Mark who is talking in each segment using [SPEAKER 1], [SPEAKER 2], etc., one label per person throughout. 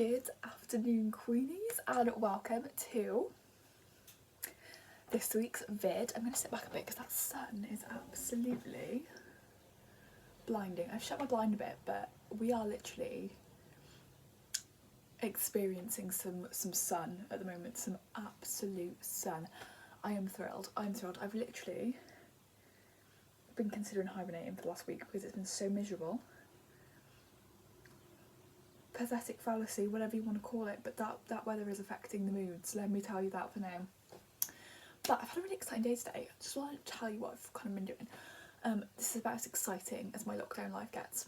[SPEAKER 1] Good afternoon, Queenies, and welcome to this week's vid. I'm going to sit back a bit because that sun is absolutely blinding. I've shut my blind a bit, but we are literally experiencing some sun at the moment, some absolute sun. I am thrilled. I've literally been considering hibernating for the last week because it's been so miserable. Pathetic fallacy, whatever you want to call it, but that weather is affecting the moods, let me tell you that for now. But I've had a really exciting day today. I just want to tell you what I've kind of been doing. This is about as exciting as my lockdown life gets.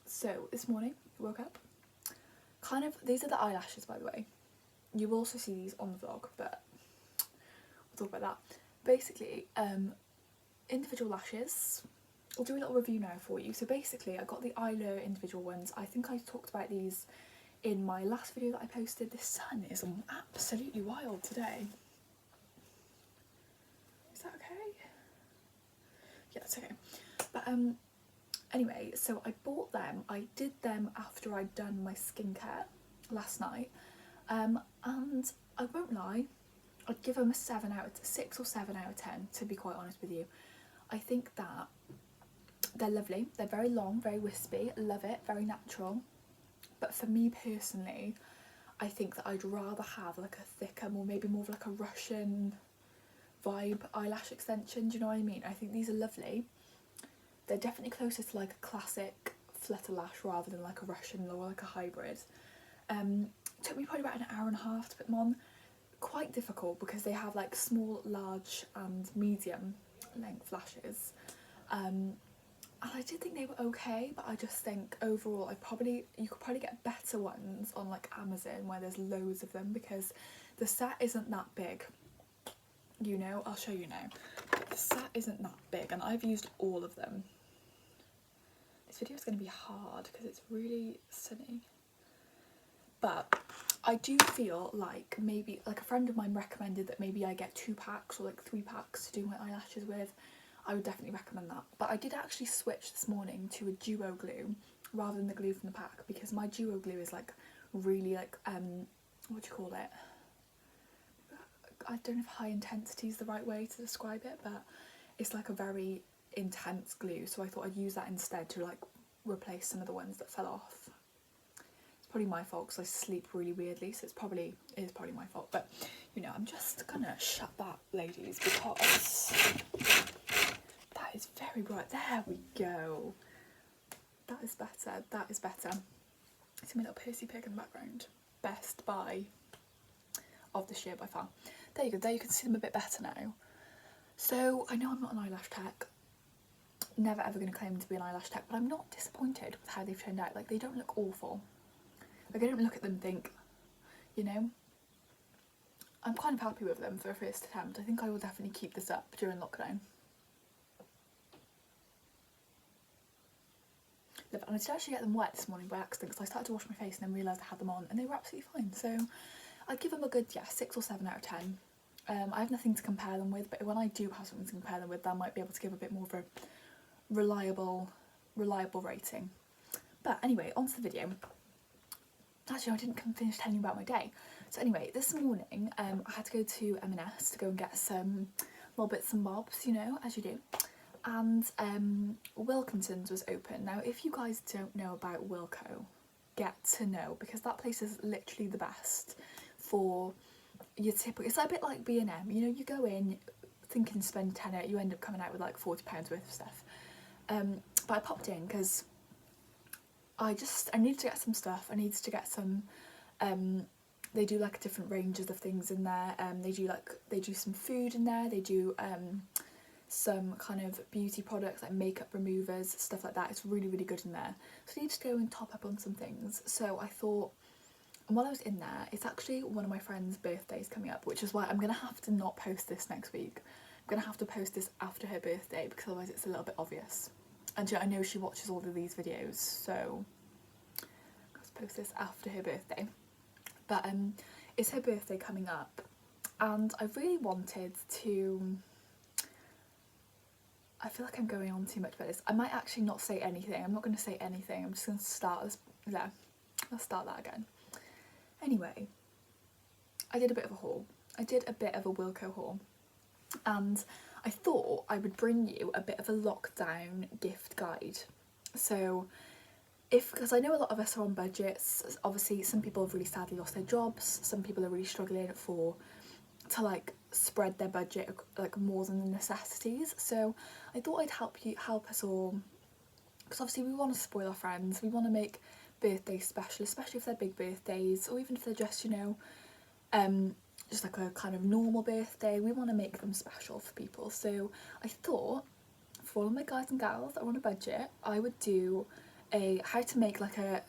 [SPEAKER 1] So this morning I woke up, these are the eyelashes, by the way. You will also see these on the vlog, but we'll talk about that. Basically, individual lashes. I'll do a little review now for you. So basically I got the eyeliner individual ones. I think I talked about these in my last video that I posted. This sun is absolutely wild today. Is that okay? Yeah, it's okay. But anyway, so I bought them. I did them after I'd done my skincare last night. And I won't lie, I'd give them a 6 or 7 out of 10, to be quite honest with you. I think that they're lovely, they're very long, very wispy, love it, very natural. But for me personally, I think that I'd rather have like a thicker, maybe more of like a Russian vibe eyelash extension, do you know what I mean? I think these are lovely. They're definitely closer to like a classic flutter lash rather than like a Russian or like a hybrid. Took me probably about an hour and a half to put them on. Quite difficult because they have like small, large and medium length lashes. And I did think they were okay, but I just think overall you could probably get better ones on like Amazon where there's loads of them, because the set isn't that big. You know, I'll show you now. But the set isn't that big and I've used all of them. This video is going to be hard because it's really sunny. But I do feel like maybe, like a friend of mine recommended that maybe I get 2 packs or like 3 packs to do my eyelashes with. I would definitely recommend that. But I did actually switch this morning to a duo glue rather than the glue from the pack, because my duo glue is like really like, what do you call it? I don't know if high intensity is the right way to describe it, but it's like a very intense glue. So I thought I'd use that instead to like replace some of the ones that fell off. It's probably my fault because I sleep really weirdly, so it is probably my fault. But you know, I'm just gonna shut that, ladies, because that is very bright. There we go. That is better. That is better. See my little Percy pig in the background. Best buy of this year by far. There you go. There you can see them a bit better now. So I know I'm not an eyelash tech. Never ever going to claim to be an eyelash tech, but I'm not disappointed with how they've turned out. Like, they don't look awful. Like, I don't look at them and think, you know, I'm kind of happy with them for a first attempt. I think I will definitely keep this up during lockdown. And I did actually get them wet this morning by accident because I started to wash my face and then realised I had them on and they were absolutely fine. So I'd give them a good, 6 or 7 out of 10. I have nothing to compare them with, but when I do have something to compare them with, I might be able to give a bit more of a reliable rating. But anyway, on to the video. Actually, I didn't finish telling you about my day. So anyway, this morning I had to go to M&S to go and get some little bits and bobs, you know, as you do. And Wilkinson's was open. Now, if you guys don't know about Wilko, get to know, because that place is literally the best for your typical. It's like a bit like B&M, you know, you go in thinking spend tenner, you end up coming out with like £40 worth of stuff. But I popped in because I needed to get some stuff. I needed to get some, they do like different ranges of things in there. They do some food in there. They do some kind of beauty products like makeup removers, stuff like that. It's really, really good in there. So I need to go and top up on some things. So I thought, and while I was in there, it's actually one of my friend's birthdays coming up, which is why I'm going to have to not post this next week. I'm going to have to post this after her birthday because otherwise it's a little bit obvious. And I know she watches all of these videos, so let's post this after her birthday. But it's her birthday coming up and I really wanted to, I feel like I'm going on too much about this. I might actually not say anything. I'm not going to say anything. I'm just going to start this. Yeah, let's start that again. Anyway, I did a bit of a haul. I did a bit of a Wilko haul, and I thought I would bring you a bit of a lockdown gift guide. So because I know a lot of us are on budgets, obviously some people have really sadly lost their jobs, some people are really struggling to like spread their budget like more than the necessities. So I thought I'd help us all, because obviously we want to spoil our friends, we want to make birthdays special, especially if they're big birthdays, or even if they're just, you know, just like a kind of normal birthday. We want to make them special for people. So I thought for all of my guys and gals that are on a budget, I would do how to make like a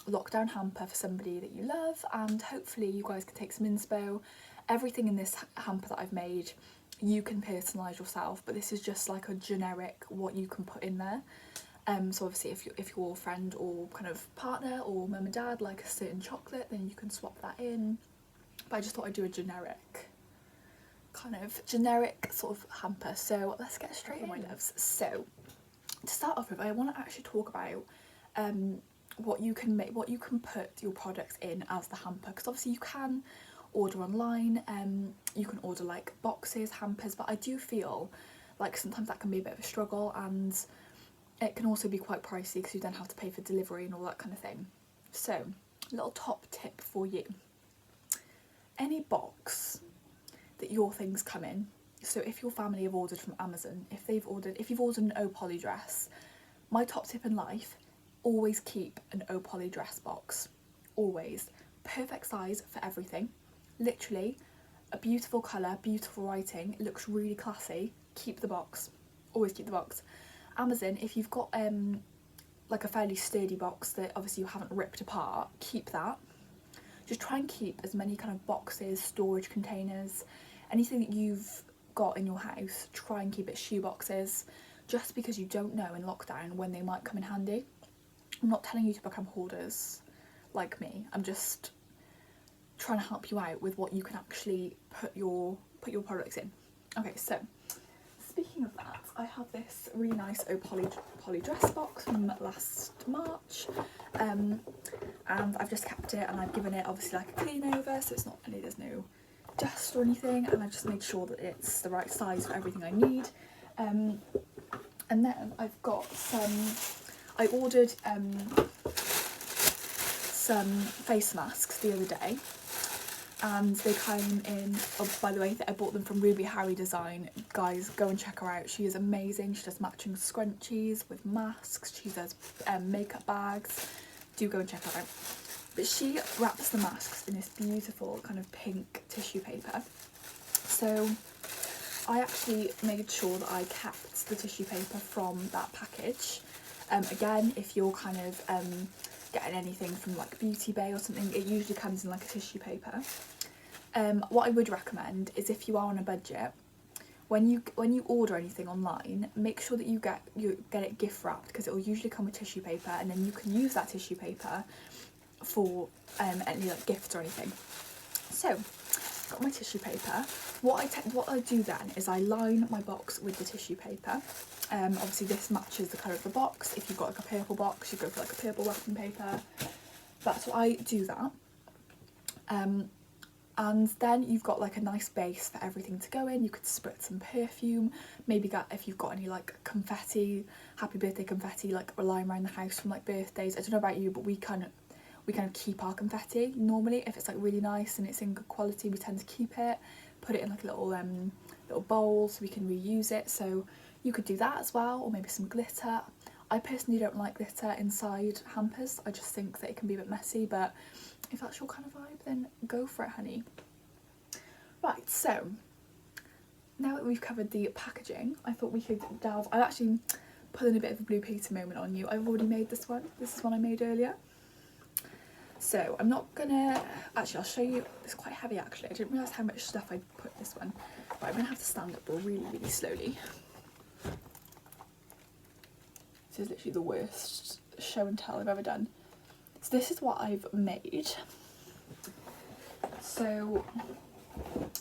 [SPEAKER 1] lockdown hamper for somebody that you love, and hopefully you guys can take some inspo. Everything in this hamper that I've made you can personalise yourself, but this is just like a generic what you can put in there. So obviously if your friend or kind of partner or mum and dad like a certain chocolate, then you can swap that in. But I just thought I'd do a generic sort of hamper. So let's get straight in, my loves. So to start off with, I want to actually talk about what you can put your products in as the hamper, because obviously you can order online, you can order like boxes, hampers, but I do feel like sometimes that can be a bit of a struggle, and it can also be quite pricey because you then have to pay for delivery and all that kind of thing. So, little top tip for you. Any box that your things come in, so if your family have ordered from Amazon, if you've ordered an O poly dress, my top tip in life, always keep an O poly dress box. Always. Perfect size for everything. Literally, a beautiful colour, beautiful writing, it looks really classy. Keep the box. Always keep the box. Amazon, if you've got like a fairly sturdy box that obviously you haven't ripped apart, keep that. Just try and keep as many kind of boxes, storage containers, anything that you've got in your house, try and keep it shoe boxes, just because you don't know in lockdown when they might come in handy. I'm not telling you to become hoarders like me, I'm just trying to help you out with what you can actually put your products in. Okay, so speaking of that, I have this really nice O poly dress box from last March, and I've just kept it, and I've given it obviously like a clean over, so it's not there's no dust or anything, and I've just made sure that it's the right size for everything I need. And then I've got I ordered some face masks the other day, and they came in, oh, by the way, I bought them from Ruby Harry Design. Guys, go and check her out, she is amazing. She does matching scrunchies with masks, she does makeup bags, do go and check her out. But she wraps the masks in this beautiful kind of pink tissue paper. So I actually made sure that I kept the tissue paper from that package. Again, if you're kind of getting anything from like Beauty Bay or something, it usually comes in like a tissue paper. What I would recommend is, if you are on a budget, when you order anything online, make sure that you get it gift wrapped, because it will usually come with tissue paper, and then you can use that tissue paper for any like gifts or anything. So got my tissue paper. What I do then is I line my box with the tissue paper. Obviously this matches the colour of the box. If you've got like a purple box, you go for like a purple wrapping paper. That's what I do that. And then you've got like a nice base for everything to go in. You could spritz some perfume, maybe if you've got any like confetti, happy birthday confetti like lying around the house from like birthdays. I don't know about you, but we kind of keep our confetti normally. If it's like really nice and it's in good quality, we tend to keep it, put it in like a little bowl so we can reuse it. So you could do that as well, or maybe some glitter. I personally don't like glitter inside hampers. I just think that it can be a bit messy, but if that's your kind of vibe, then go for it, honey. Right, so now that we've covered the packaging, I thought we could delve. I actually put in a bit of a Blue Peter moment on you. I've already made this one. This is one I made earlier. So I'm not gonna, actually I'll show you, it's quite heavy actually. I didn't realise how much stuff I put in this one, but I'm gonna have to stand up really, really slowly. This is literally the worst show and tell I've ever done. So this is what I've made. So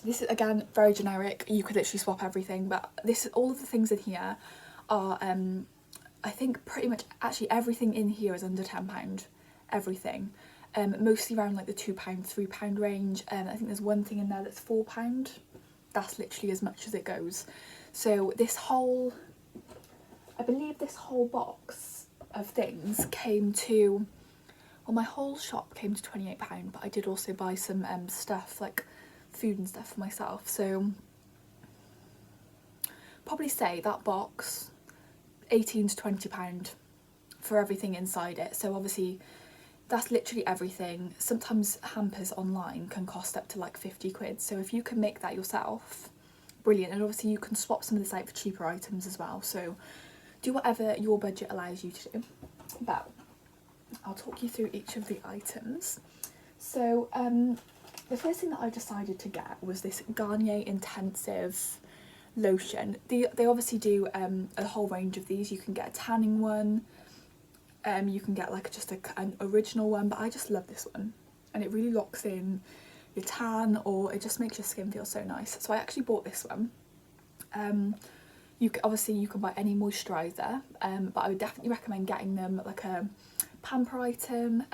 [SPEAKER 1] this is, again, very generic. You could literally swap everything, but all of the things in here are, I think pretty much, actually everything in here is under £10, everything. mostly around like the £2, £3 range. I think there's one thing in there that's £4. That's literally as much as it goes. So I believe this whole box of things came to, well, my whole shop came to £28, but I did also buy some stuff like food and stuff for myself. So probably say that box, £18 to £20 for everything inside it. So obviously that's literally everything. Sometimes hampers online can cost up to like 50 quid. So if you can make that yourself, brilliant. And obviously you can swap some of this out for cheaper items as well. So do whatever your budget allows you to do. But I'll talk you through each of the items. So the first thing that I decided to get was this Garnier Intensive lotion. They obviously do a whole range of these. You can get a tanning one, you can get like just an original one, but I just love this one, and it really locks in your tan, or it just makes your skin feel so nice. So I actually bought this one. You can buy any moisturiser, but I would definitely recommend getting them like a pamper item.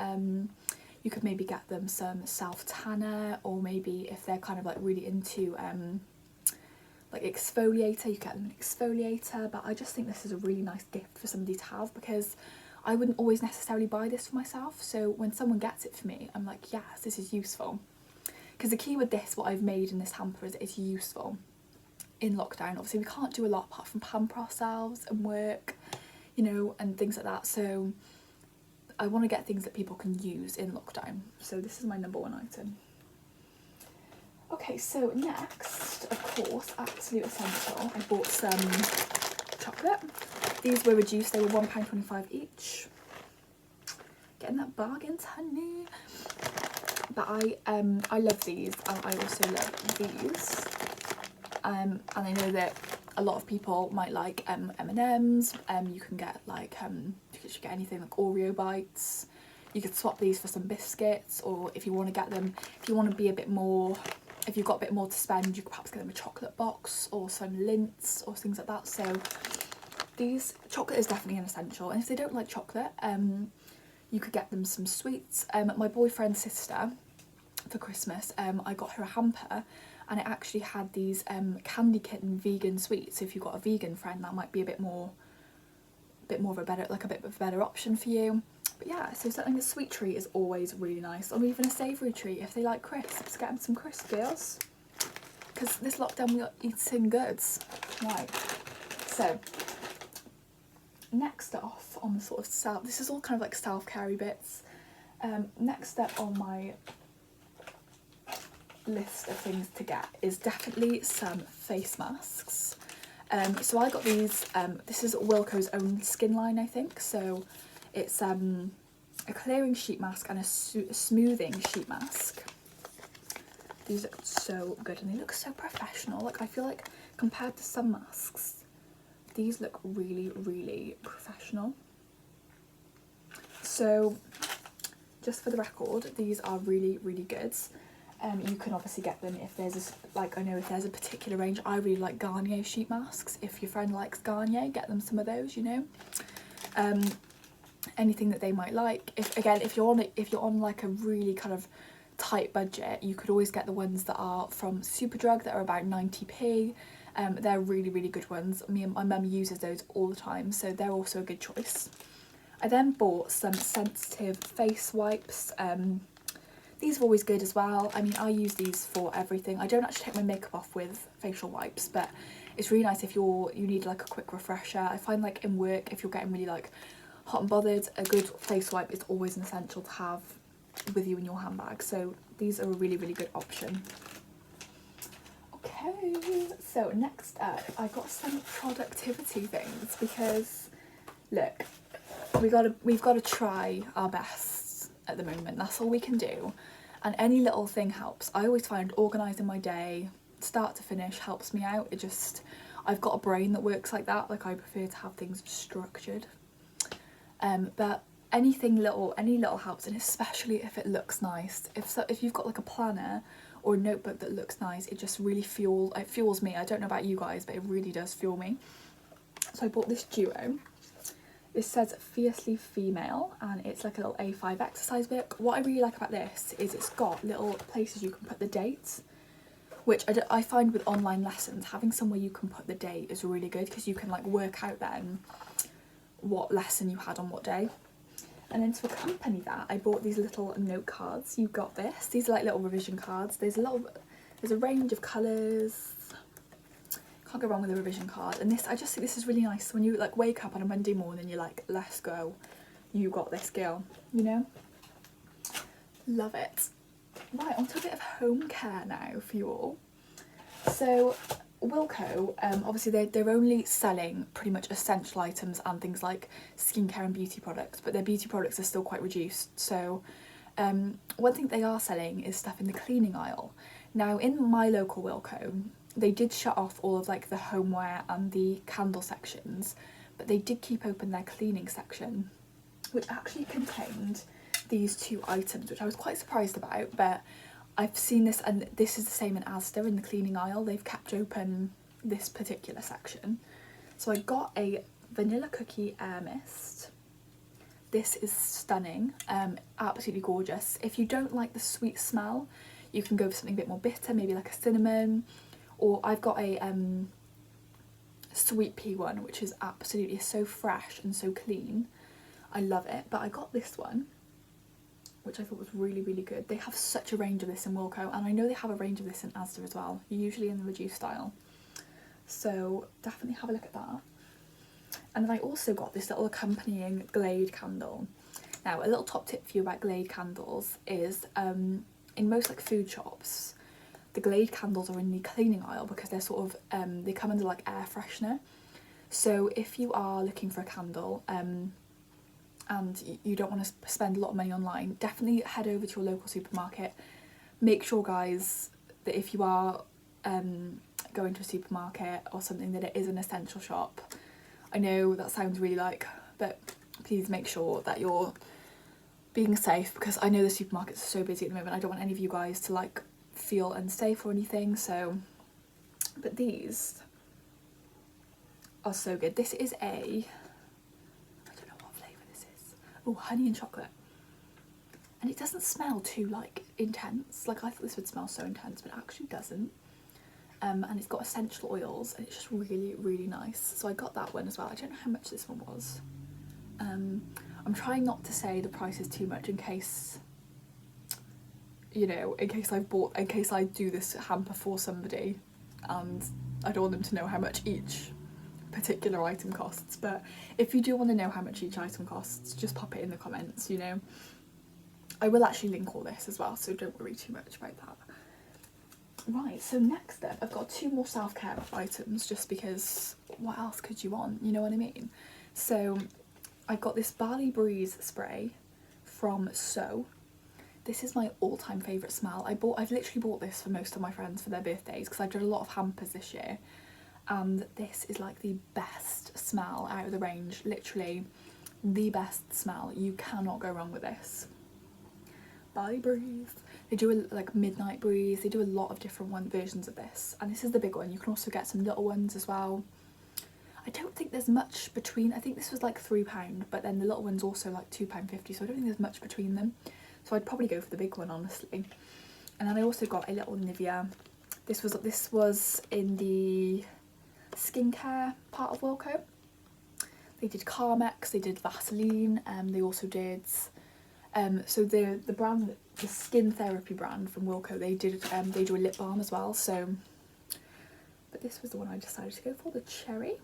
[SPEAKER 1] You could maybe get them some self tanner, or maybe if they're kind of like really into like exfoliator, you get them an exfoliator. But I just think this is a really nice gift for somebody to have, because I wouldn't always necessarily buy this for myself. So when someone gets it for me, I'm like, yes, this is useful. Because the key with this, what I've made in this hamper, is it's useful in lockdown. Obviously we can't do a lot apart from pamper ourselves and work, you know, and things like that. So I want to get things that people can use in lockdown. So this is my number one item. Okay, so next, of course, absolute essential, I bought some chocolate. These were reduced, they were £1.25 each. Getting that bargains, honey. But I love these, and I also love these. And I know that a lot of people might like M&Ms. You can get like, you could get anything like Oreo bites. You could swap these for some biscuits, or if you want to get them, if you want to be a bit more, if you've got a bit more to spend, you could perhaps get them a chocolate box or some lints or things like that. So chocolate is definitely an essential, and if they don't like chocolate, you could get them some sweets. My boyfriend's sister, for Christmas, I got her a hamper, and it actually had these Candy Kitten vegan sweets. So if you've got a vegan friend, that might be a bit of a better option for you. But yeah, so something a sweet treat is always really nice, or even a savoury treat if they like crisps. Get them some crisp girls, because this lockdown we are eating goods. Right, so next off on the sort of this is all kind of like self-care bits. Next up on my list of things to get is definitely some face masks. So I got these, this is Wilko's own skin line, I think. So it's a clearing sheet mask and a smoothing sheet mask. These look so good, and they look so professional. Like, I feel like compared to some masks, these look really, really professional. So just for the record, these are really, really good. You can obviously get them if there's I know if there's a particular range. I really like Garnier sheet masks. If your friend likes Garnier, get them some of those, you know. Anything that they might like. If you're on like a really kind of tight budget, you could always get the ones that are from Superdrug that are about 90p. They're really, really good ones. My mum uses those all the time, so they're also a good choice. I then bought some sensitive face wipes. These are always good as well. I mean, I use these for everything. I don't actually take my makeup off with facial wipes, but it's really nice if you need like a quick refresher. I find like in work, if you're getting really like hot and bothered, a good face wipe is always an essential to have with you in your handbag. So these are a really, really good option. Okay, so next up, I got some productivity things, because look, we've got to try our best at the moment. That's all we can do, and any little thing helps. I always find organising my day start to finish helps me out. I've got a brain that works like that. Like, I prefer to have things structured. But any little helps, and especially if it looks nice. If you've got like a planner or a notebook that looks nice, it just really fuels me. I don't know about you guys, but it really does fuel me. So I bought this duo. This says Fiercely Female, and it's like a little A5 exercise book. What I really like about this is it's got little places you can put the dates, which I find with online lessons, having somewhere you can put the date is really good, because you can like work out then what lesson you had on what day. And then to accompany that, I bought these little note cards. You've got this. These are like little revision cards. There's a range of colours. Can't go wrong with a revision card. And this, I just think this is really nice. When you like wake up on a Monday morning, you're like, let's go. You got this, girl. You know? Love it. Right, onto a bit of home care now for you all. So Wilko, obviously they're only selling pretty much essential items and things like skincare and beauty products, but their beauty products are still quite reduced. So one thing they are selling is stuff in the cleaning aisle. Now in my local Wilko, they did shut off all of like the homeware and the candle sections, but they did keep open their cleaning section, which actually contained these two items, which I was quite surprised about, but I've seen this, and this is the same in Asda in the cleaning aisle. They've kept open this particular section. So I got a vanilla cookie air mist. This is stunning, absolutely gorgeous. If you don't like the sweet smell, you can go for something a bit more bitter, maybe like a cinnamon, or I've got a sweet pea one, which is absolutely so fresh and so clean. I love it, but I got this one, which I thought was really, really good. They have such a range of this in Wilko, and I know they have a range of this in Asda as well, usually in the reduced style. So definitely have a look at that. And then I also got this little accompanying Glade candle. Now, a little top tip for you about Glade candles is in most like food shops, the Glade candles are in the cleaning aisle because they're sort of, they come under like air freshener. So if you are looking for a candle, and you don't want to spend a lot of money online, definitely head over to your local supermarket. Make sure, guys, that if you are going to a supermarket or something, that it is an essential shop. I know that sounds really like, but please make sure that you're being safe, because I know the supermarkets are so busy at the moment. I don't want any of you guys to like feel unsafe or anything. So, but these are so good. This is a, oh, honey and chocolate, and it doesn't smell too like intense. Like I thought this would smell so intense, but it actually doesn't. And it's got essential oils, and it's just really, really nice. So I got that one as well. I don't know how much this one was. I'm trying not to say the price is too much in case, you know, in case I do this hamper for somebody, and I don't want them to know how much each particular item costs. But if you do want to know how much each item costs, just pop it in the comments, you know. I will actually link all this as well, so don't worry too much about that. Right, so next up I've got two more self-care items, just because what else could you want, you know what I mean? So I've got this Barley Breeze spray from So. This is my all-time favourite smell. I've literally bought this for most of my friends for their birthdays, because I've done a lot of hampers this year. And this is like the best smell out of the range, literally the best smell. You cannot go wrong with this. Barley Breeze. They do a like Midnight Breeze, they do a lot of different versions of this, and this is the big one. You can also get some little ones as well. I don't think there's much between, I think this was like £3, but then the little one's also like £2.50, so I don't think there's much between them. So I'd probably go for the big one, honestly. And then I also got a little Nivea. This was in the skincare part of Wilko. They did Carmex, they did Vaseline, they also did so the brand, the skin therapy brand from Wilko, they do a lip balm as well. So, but this was the one I decided to go for, the cherry.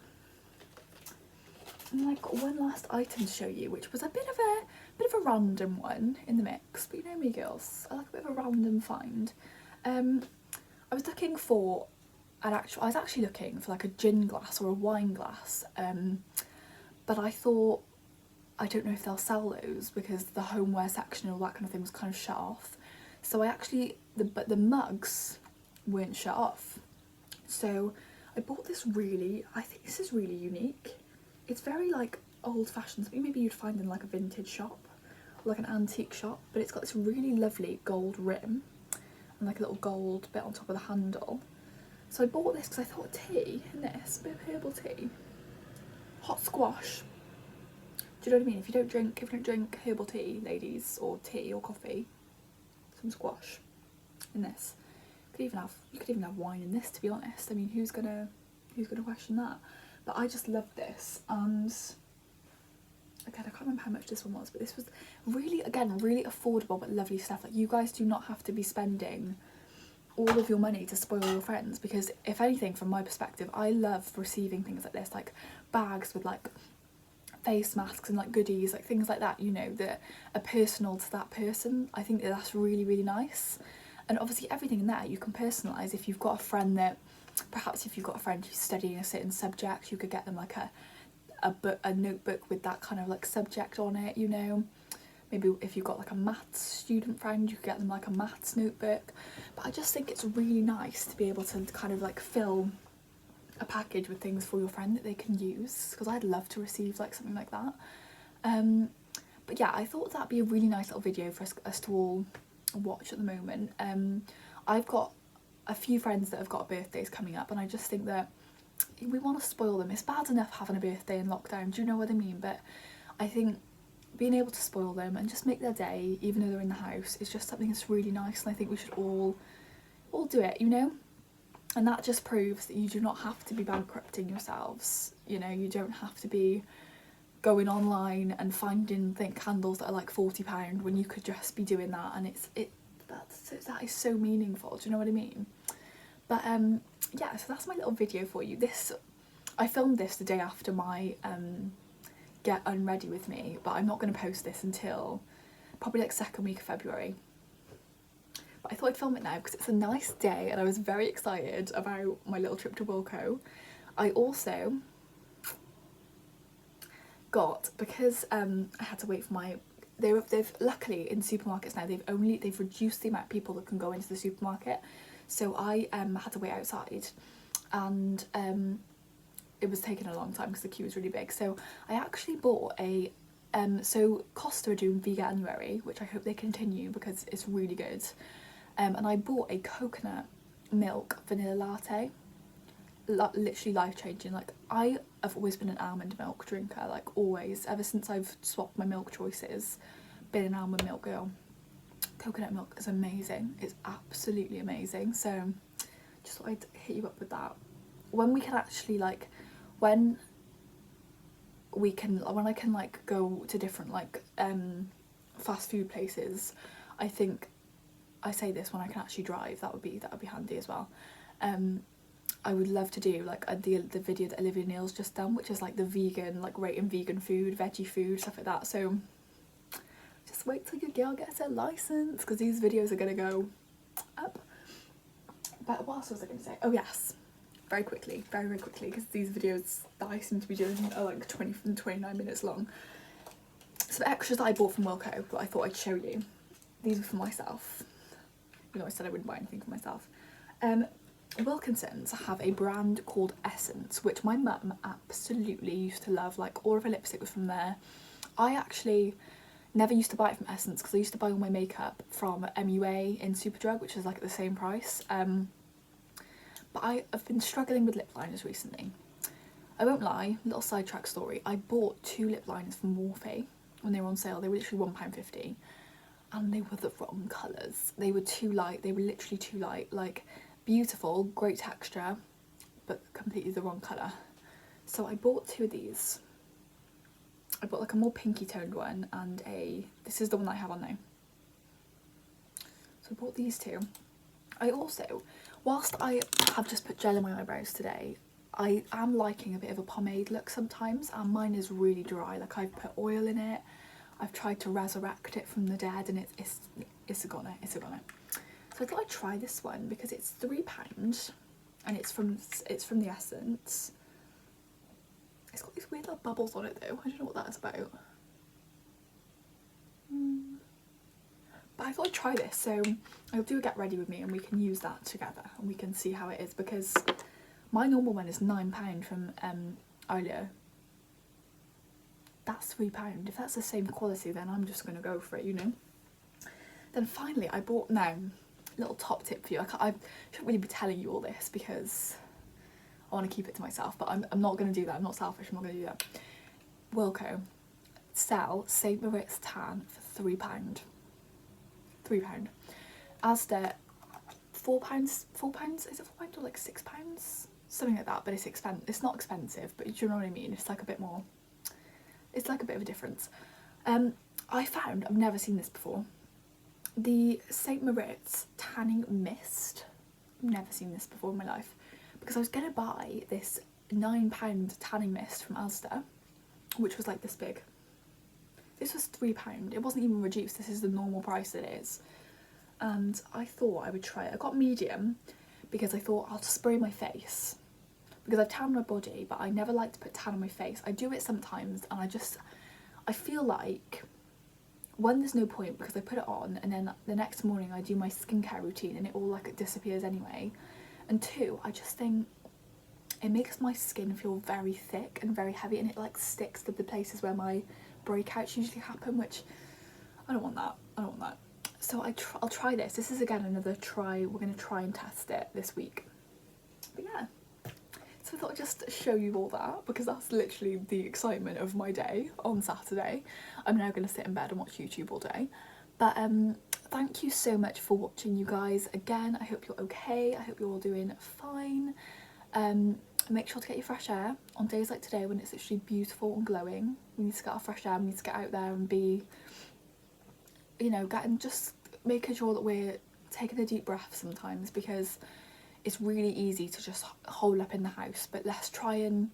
[SPEAKER 1] And I got one last item to show you, which was a bit of a random one in the mix. But you know me, girls, I like a bit of a random find. I was looking for I was actually looking for like a gin glass or a wine glass, but I thought, I don't know if they'll sell those because the homeware section and all that kind of thing was kind of shut off. So I actually, but the mugs weren't shut off. So I bought this I think this is really unique. It's very like old fashioned, something maybe you'd find in like a vintage shop, or like an antique shop, but it's got this really lovely gold rim and like a little gold bit on top of the handle. So I bought this because I thought tea in this, a bit of herbal tea, hot squash, Do you know what I mean? If you don't drink herbal tea, ladies, or tea or coffee, some squash in this. You could even have wine in this, to be honest. I mean, who's gonna question that? But I just loved this, and again, I can't remember how much this one was, but this was really, again, really affordable but lovely stuff. Like, you guys do not have to be spending all of your money to spoil your friends, because if anything, from my perspective, I love receiving things like this, like bags with like face masks and like goodies, like things like that, you know, that are personal to that person. I think that that's really, really nice. And obviously everything in there you can personalise. If you've got a friend that, perhaps if you've got a friend who's studying a certain subject, you could get them like a notebook with that kind of like subject on it, you know. Maybe if you've got like a maths student friend, you could get them like a maths notebook. But I just think it's really nice to be able to kind of like fill a package with things for your friend that they can use, because I'd love to receive like something like that. But yeah, I thought that'd be a really nice little video for us to all watch at the moment. I've got a few friends that have got birthdays coming up, and I just think that we want to spoil them. It's bad enough having a birthday in lockdown, do you know what I mean? But I think being able to spoil them and just make their day, even though they're in the house, is just something that's really nice, and I think we should all do it, you know. And that just proves that you do not have to be bankrupting yourselves, you know. You don't have to be going online and finding candles that are like £40 when you could just be doing that, and that is so meaningful, do you know what I mean? But yeah, so that's my little video for you. I filmed this the day after my Get Unready with me, but I'm not going to post this until probably like second week of February. But I thought I'd film it now because it's a nice day and I was very excited about my little trip to Wilko. I also got, because I had to wait for my, they've luckily in supermarkets now, they've reduced the amount of people that can go into the supermarket, so I had to wait outside, and it was taking a long time because the queue was really big. So I actually bought a so Costa are doing Veganuary, which I hope they continue because it's really good, and I bought a coconut milk vanilla latte. Literally life-changing. Like, I have always been an almond milk drinker, like always, ever since I've swapped my milk choices, been an almond milk girl. Coconut milk is amazing, it's absolutely amazing. So just thought I'd hit you up with that. When we can actually like, when I can like go to different like fast food places, I think, I say this when I can actually drive, that would be handy as well. I would love to do like the video that Olivia Neal's just done, which is like the vegan, like rating vegan food, veggie food, stuff like that. So just wait till your girl gets her license, because these videos are gonna go up. But what else was I gonna say? Oh yes, very quickly, very quickly, because these videos that I seem to be doing are like 29 minutes long. Some extras that I bought from Wilko that I thought I'd show you. These are for myself, even though I said I wouldn't buy anything for myself. Wilkinson's have a brand called Essence, which my mum absolutely used to love. Like, all of her lipstick was from there. I actually never used to buy it from Essence because I used to buy all my makeup from MUA in Superdrug, which is like at the same price. But I have been struggling with lip liners recently. I won't lie, little sidetrack story. I bought 2 lip liners from Morphe when they were on sale. They were literally £1.50, and they were the wrong colours. They were too light. They were literally too light. Like, beautiful, great texture, but completely the wrong colour. So I bought 2 of these. I bought like a more pinky toned one and this is the one that I have on now. So I bought these 2. I also, whilst I have just put gel in my eyebrows today, I am liking a bit of a pomade look sometimes, and mine is really dry. Like, I've put oil in it, I've tried to resurrect it from the dead, and it's a goner. So I thought I'd try this one because it's £3 and it's from the Essence. It's got these weird little bubbles on it though. I don't know what that is about. But I thought I'd try this, so I'll do a get ready with me and we can use that together and we can see how it is, because my normal one is £9 from Olio. That's £3. If that's the same quality, then I'm just gonna go for it, you know. Then finally I bought, now, little top tip for you. I shouldn't really be telling you all this because I want to keep it to myself, but I'm not going to do that. I'm not selfish, I'm not going to do that. Wilko, sell St. Moritz tan for £3. £3. Asda, £4. £4? Is it £4 or like £6? Something like that, but it's not expensive, but do you know what I mean? It's like a bit more, it's like a bit of a difference. I found, I've never seen this before, the St. Moritz tanning mist. I've never seen this before in my life, because I was gonna buy this £9 tanning mist from Asda, which was like this big. This was £3. It wasn't even reduced. This is the normal price it is. And I thought I would try it. I got medium because I thought I'll spray my face, because I tan my body, but I never like to put tan on my face. I do it sometimes, and I feel like, one, there's no point because I put it on and then the next morning I do my skincare routine and it all like it disappears anyway. And two, I just think it makes my skin feel very thick and very heavy, and it like sticks to the places where my breakouts usually happen, which I don't want that. I don't want that. So I'll try this. This is again another try. We're going to try and test it this week. But yeah. So I thought I'd just show you all that, because that's literally the excitement of my day on Saturday. I'm now going to sit in bed and watch YouTube all day. But thank you so much for watching, you guys. Again, I hope you're okay. I hope you're all doing fine. Make sure to get your fresh air on days like today when it's literally beautiful and glowing. We need to get our fresh air. We need to get out there and be, you know, just making sure that we're taking a deep breath sometimes, because it's really easy to just hole up in the house. But let's try and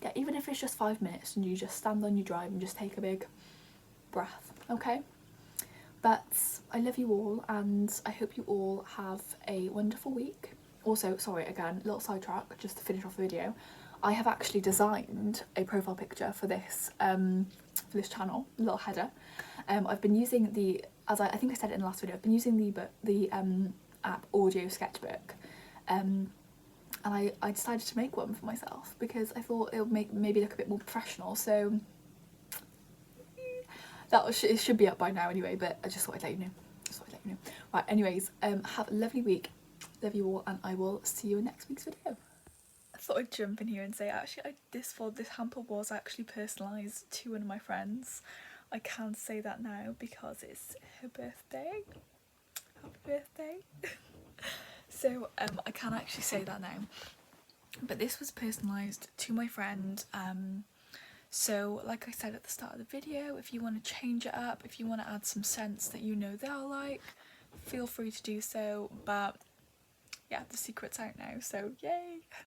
[SPEAKER 1] get, even if it's just 5 minutes and you just stand on your drive and just take a big breath, okay? But I love you all, and I hope you all have a wonderful week. Also, sorry, again, little sidetrack just to finish off the video. I have actually designed a profile picture for this channel, little header. I've been using the, as I think I said it in the last video, I've been using the app Audio Sketchbook. And I decided to make one for myself because I thought it would make maybe look a bit more professional. So it should be up by now anyway, but I just thought I'd let you know. Right, anyways, have a lovely week. Love you all, and I will see you in next week's video. I thought I'd jump in here and say, actually, this hamper was actually personalised to one of my friends. I can say that now because it's her birthday. Happy birthday. So I can actually say that now. But this was personalised to my friend. So like I said at the start of the video, if you want to change it up, if you want to add some scents that you know they'll like, feel free to do so. But yeah, the secret's out now, so yay!